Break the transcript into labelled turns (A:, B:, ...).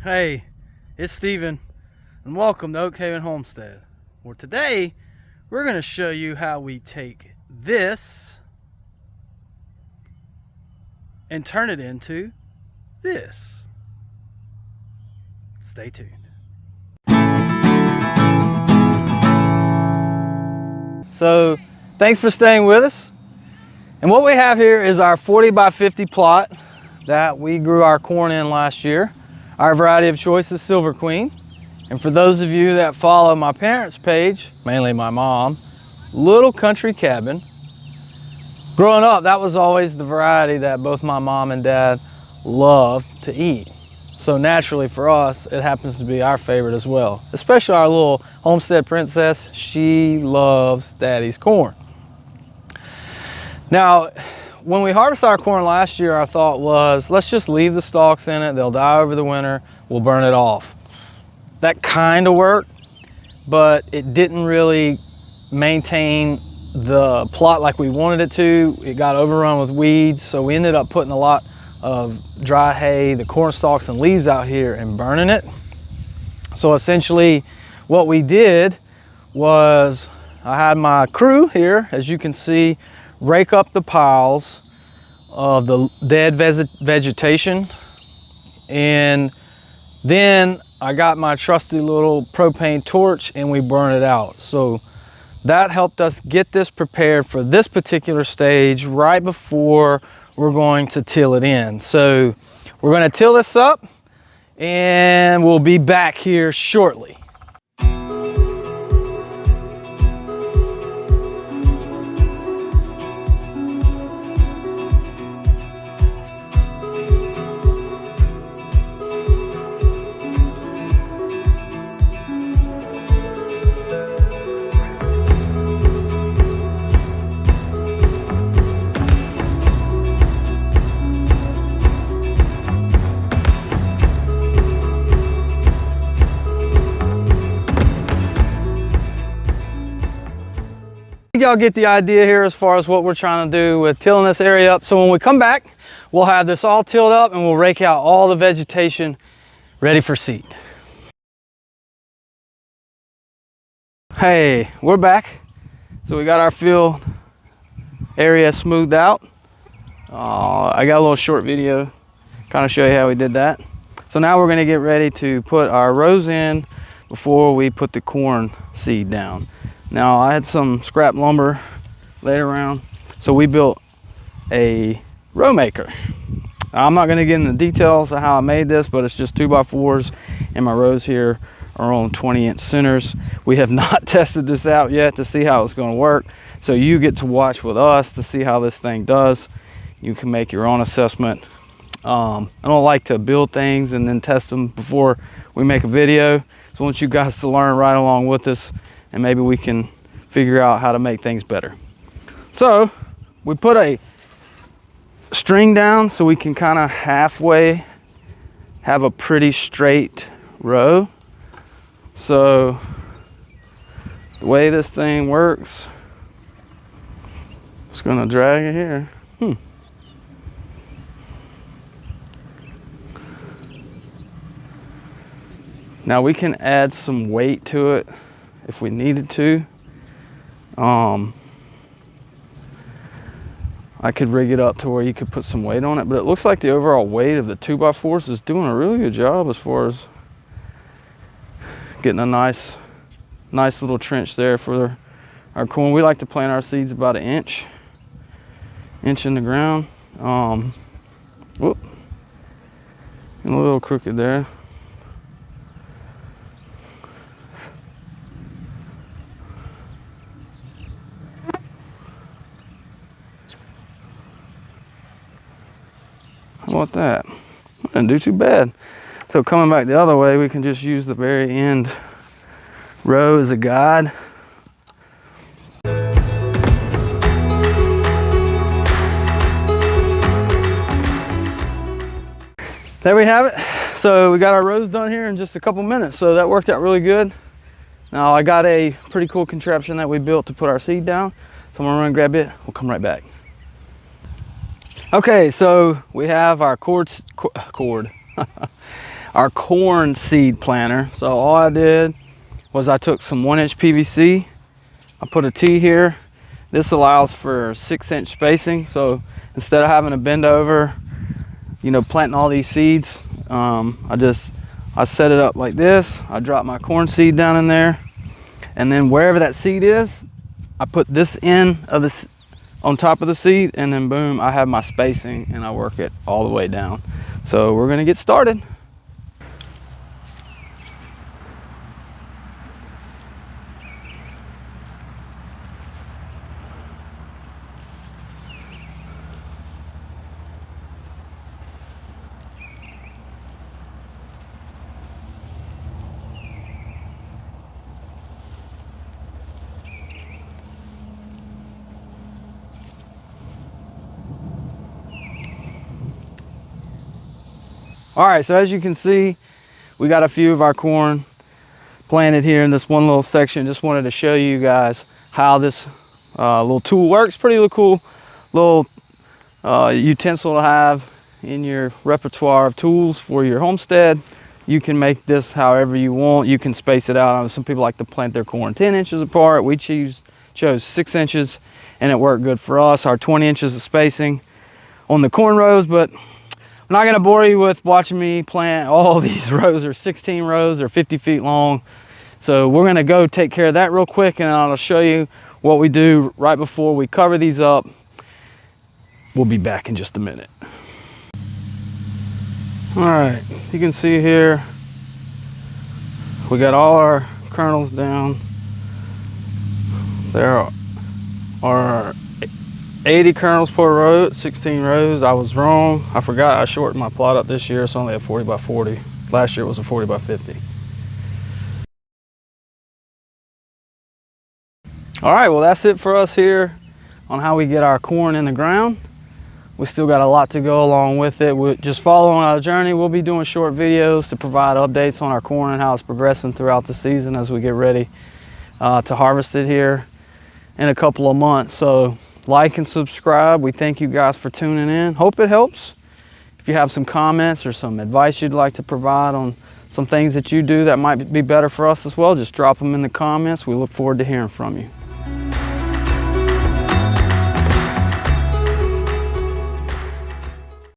A: Hey, it's Steven, and welcome to Oak Haven Homestead, where today we're going to show you how we take this and turn it into this. Stay tuned. So, thanks for staying with us. And what we have here is our 40 by 50 plot that we grew our corn in last year. Our variety of choice is Silver Queen. And for those of you that follow my parents' page, mainly my mom, Little Country Cabin. Growing up, that was always the variety that both my mom and dad loved to eat. So naturally for us, it happens to be our favorite as well. Especially our little Homestead princess, she loves daddy's corn. Now, when we harvested our corn last year, our thought was, let's just leave the stalks in it. They'll die over the winter. We'll burn it off. That kind of worked, but it didn't really maintain the plot like we wanted it to. It got overrun with weeds, so we ended up putting a lot of dry hay, the corn stalks and leaves out here and burning it. So essentially what we did was, I had my crew here, as you can see, rake up the piles of the dead vegetation, and then I got my trusty little propane torch and we burn it out. So that helped us get this prepared for this particular stage right before we're going to till it in. So we're going to till this up and we'll be back here shortly. Y'all get the idea here as far as what we're trying to do with tilling this area up. So when we come back, we'll have this all tilled up and we'll rake out all the vegetation ready for seed. Hey, we're back. So we got our field area smoothed out. I got a little short video kind of show you how we did that. So now we're going to get ready to put our rows in before we put the corn seed down. Now I had some scrap lumber laid around, so we built a row maker. Now, I'm not going to get into the details of how I made this, but it's just 2x4s, and my rows here are on 20-inch centers. We have not tested this out yet to see how it's going to work, so you get to watch with us to see how this thing does. You can make your own assessment. I don't like to build things and then test them before we make a video, so I want you guys to learn right along with us, and maybe we can figure out how to make things better. So we put a string down so we can kind of halfway have a pretty straight row. So the way this thing works, it's gonna drag it here. Now we can add some weight to it if we needed to. I could rig it up to where you could put some weight on it, but it looks like the overall weight of the 2x4s is doing a really good job as far as getting a nice little trench there for our corn. We like to plant our seeds about an inch in the ground. Whoop, and a little crooked there. How about that? Didn't do too bad. So coming back the other way, we can just use the very end row as a guide. There we have it. So we got our rows done here in just a couple minutes. So that worked out really good. Now I got a pretty cool contraption that we built to put our seed down. So I'm gonna run and grab it. We'll come right back. Okay, so we have our cord. our corn seed planter. So all I did was I took some 1-inch PVC, I put a T here. This allows for 6-inch spacing, so instead of having to bend over, you know, planting all these seeds, I set it up like this. I drop my corn seed down in there, and then wherever that seed is, I put this end of the on top of the seed, and then boom, I have my spacing, and I work it all the way down. So we're gonna get started. All right, so as you can see, we got a few of our corn planted here in this one little section. Just wanted to show you guys how this little tool works. Pretty cool little utensil to have in your repertoire of tools for your homestead. You can make this however you want. You can space it out. Some people like to plant their corn 10 inches apart. We chose 6 inches, and it worked good for us. Our 20 inches of spacing on the corn rows, but I'm not gonna bore you with watching me plant all these rows. Or 16 rows, or 50 feet long. So we're gonna go take care of that real quick, and I'll show you what we do right before we cover these up. We'll be back in just a minute. All right, you can see here, we got all our kernels down. There are 80 kernels per row, 16 rows. I was wrong. I forgot I shortened my plot up this year. It's only a 40 by 40. Last year it was a 40 by 50. All right, well, that's it for us here on how we get our corn in the ground. We still got a lot to go along with it. We're just following our journey. We'll be doing short videos to provide updates on our corn and how it's progressing throughout the season as we get ready to harvest it here in a couple of months. So like and subscribe. We thank you guys for tuning in. Hope it helps. If you have some comments or some advice you'd like to provide on some things that you do that might be better for us as well, just drop them in the comments. We look forward to hearing from you.